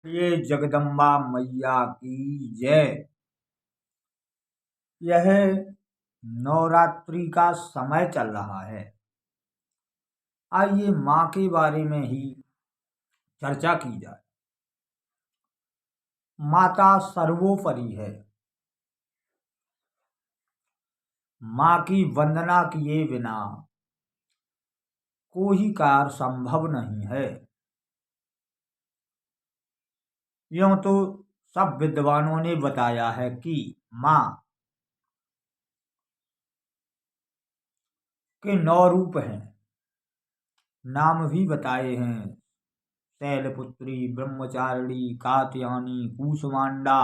ये जगदम्बा मैया की जय। यह नवरात्रि का समय चल रहा है। आइए माँ के बारे में ही चर्चा की जाए। माता सर्वोपरि है। माँ की वंदना किए बिना कोई कार्य संभव नहीं है। यूं तो सब विद्वानों ने बताया है कि माँ के 9 रूप हैं। नाम भी बताए हैं: शैलपुत्री, ब्रह्मचारिणी, कात्यायनी, कूष्मांडा,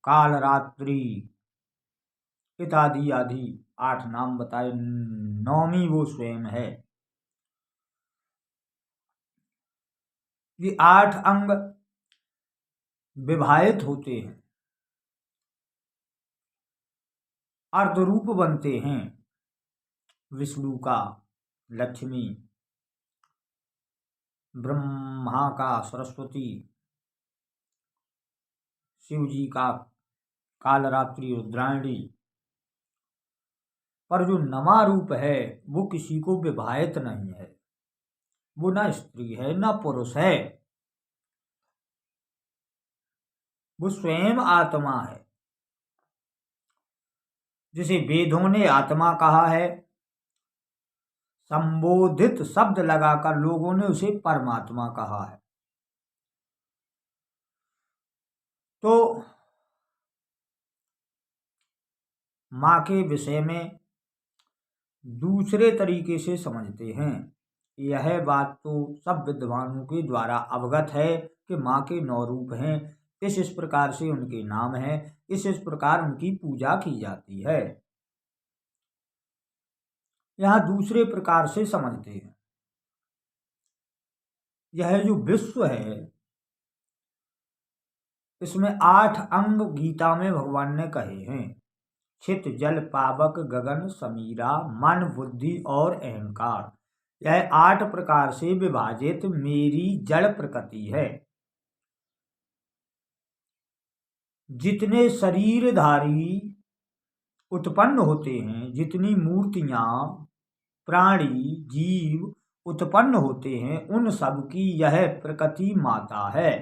कालरात्रि इत्यादि आदि 8 नाम बताए। 9वीं वो स्वयं है। ये 8 अंग विभाजित होते हैं, अर्ध रूप बनते हैं। विष्णु का लक्ष्मी, ब्रह्मा का सरस्वती, शिव जी का कालरात्रि रुद्रायणी। पर जो 9वां रूप है वो किसी को विभाजित नहीं है। वो ना स्त्री है ना पुरुष है, वो स्वयं आत्मा है। जिसे वेदों ने आत्मा कहा है, संबोधित शब्द लगाकर लोगों ने उसे परमात्मा कहा है। तो माँ के विषय में दूसरे तरीके से समझते हैं। यह बात तो सब विद्वानों के द्वारा अवगत है कि माँ के 9 रूप हैं। इस प्रकार से उनके नाम हैं, इस प्रकार उनकी पूजा की जाती है। यहाँ दूसरे प्रकार से समझते हैं। यह जो विश्व है, इसमें 8 अंग गीता में भगवान ने कहे हैं: छित, जल, पावक, गगन, समीरा, मन, बुद्धि और अहंकार। यह 8 प्रकार से विभाजित मेरी जड़ प्रकृति है। जितने शरीरधारी उत्पन्न होते हैं, जितनी मूर्तियां, प्राणी, जीव उत्पन्न होते हैं, उन सब की यह प्रकृति माता है।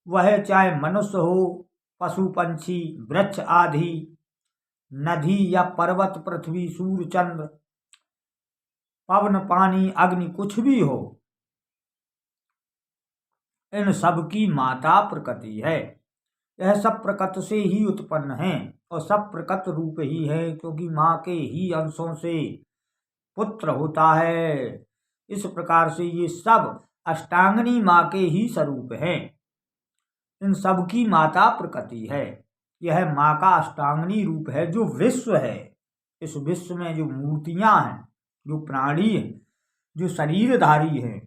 वह चाहे मनुष्य हो, पशु पंछी, वृक्ष आदि, नदी या पर्वत, पृथ्वी, सूर्य, चंद्र, पवन, पानी, अग्नि, कुछ भी हो, इन सब की माता प्रकृति है। यह सब प्रकृति से ही उत्पन्न है और सब प्रकृति रूप ही है, क्योंकि माँ के ही अंशों से पुत्र होता है। इस प्रकार से ये सब अष्टांगिनी माँ के ही स्वरूप हैं। इन सब की माता प्रकृति है। यह माँ का अष्टांगिनी रूप है जो विश्व है। इस विश्व में जो मूर्तियां हैं, जो प्राणी हैं, जो शरीरधारी हैं,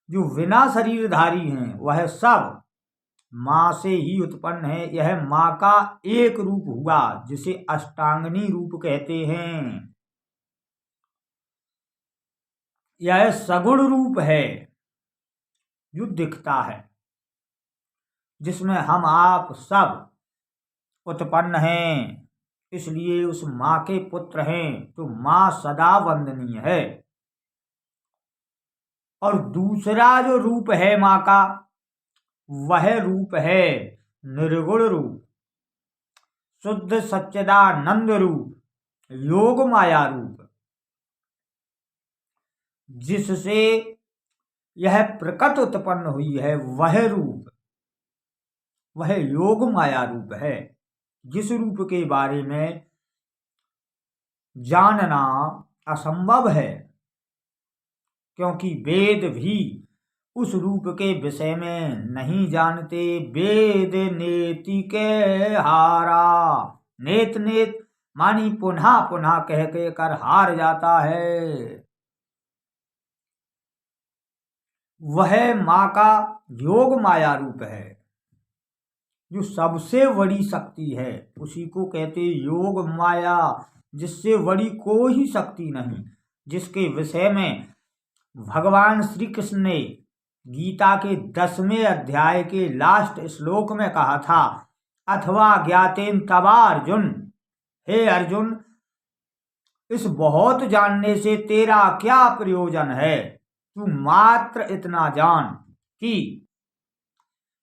जो बिना शरीरधारी हैं, वह सब माँ से ही उत्पन्न है। यह माँ का एक रूप हुआ जिसे अष्टांगिनी रूप कहते हैं। यह सगुण रूप है जो दिखता है, जिसमें हम आप सब उत्पन्न हैं। इसलिए उस माँ के पुत्र हैं तो माँ सदा वंदनीय है। और दूसरा जो रूप है माँ का, वह रूप है निर्गुण रूप, शुद्ध सच्चिदानंद रूप, योग माया रूप, जिससे यह प्रकृति उत्पन्न हुई है। वह रूप, वह योग माया रूप है, जिस रूप के बारे में जानना असंभव है, क्योंकि वेद भी उस रूप के विषय में नहीं जानते। वेद नेति के हारा, नेत नेत मानी पुनः पुनः कह के कर हार जाता है। वह माँ का योग माया रूप है, जो सबसे बड़ी शक्ति है। उसी को कहते योग माया, जिससे बड़ी कोई शक्ति नहीं, जिसके विषय में भगवान श्री कृष्ण ने गीता के 10वें अध्याय के लास्ट श्लोक में कहा था, अथवा ज्ञातेन तवा अर्जुन, हे अर्जुन, इस बहुत जानने से तेरा क्या प्रयोजन है। तू मात्र इतना जान कि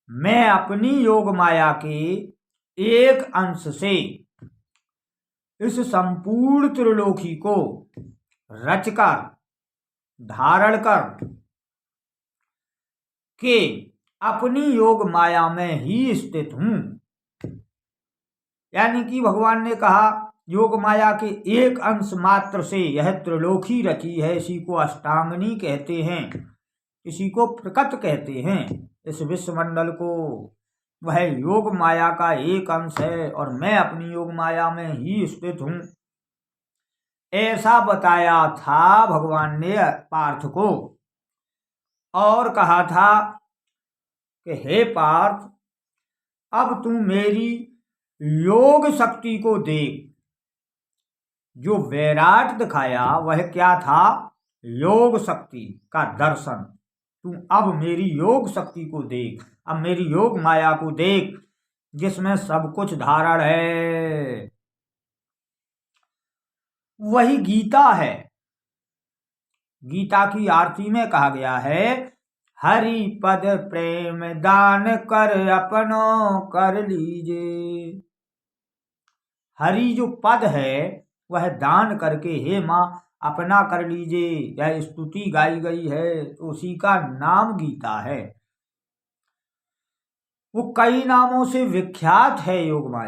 मैं अपनी योग माया के एक अंश से इस संपूर्ण त्रिलोकी को रचकर धारण कर के अपनी योग माया में ही स्थित हूं। यानी कि भगवान ने कहा योग माया के एक अंश मात्र से यह त्रिलोकी रची है। इसी को अष्टांगनी कहते हैं, इसी को प्रकृत कहते हैं। इस विश्वमंडल को वह योग माया का एक अंश है और मैं अपनी योग माया में ही स्थित हूं, ऐसा बताया था भगवान ने पार्थ को। और कहा था कि हे पार्थ, अब तू मेरी योग शक्ति को देख। जो वैराट दिखाया वह क्या था? योग शक्ति का दर्शन। तू अब मेरी योग शक्ति को देख, अब मेरी योग माया को देख, जिसमें सब कुछ धारण है। वही गीता है। गीता की आरती में कहा गया है, हरि पद प्रेम दान कर अपनो कर लीजे। हरि जो पद है वह दान करके हे माँ अपना कर लीजिए। यह स्तुति गाई गई है तो उसी का नाम गीता है। वो कई नामों से विख्यात है योग माया।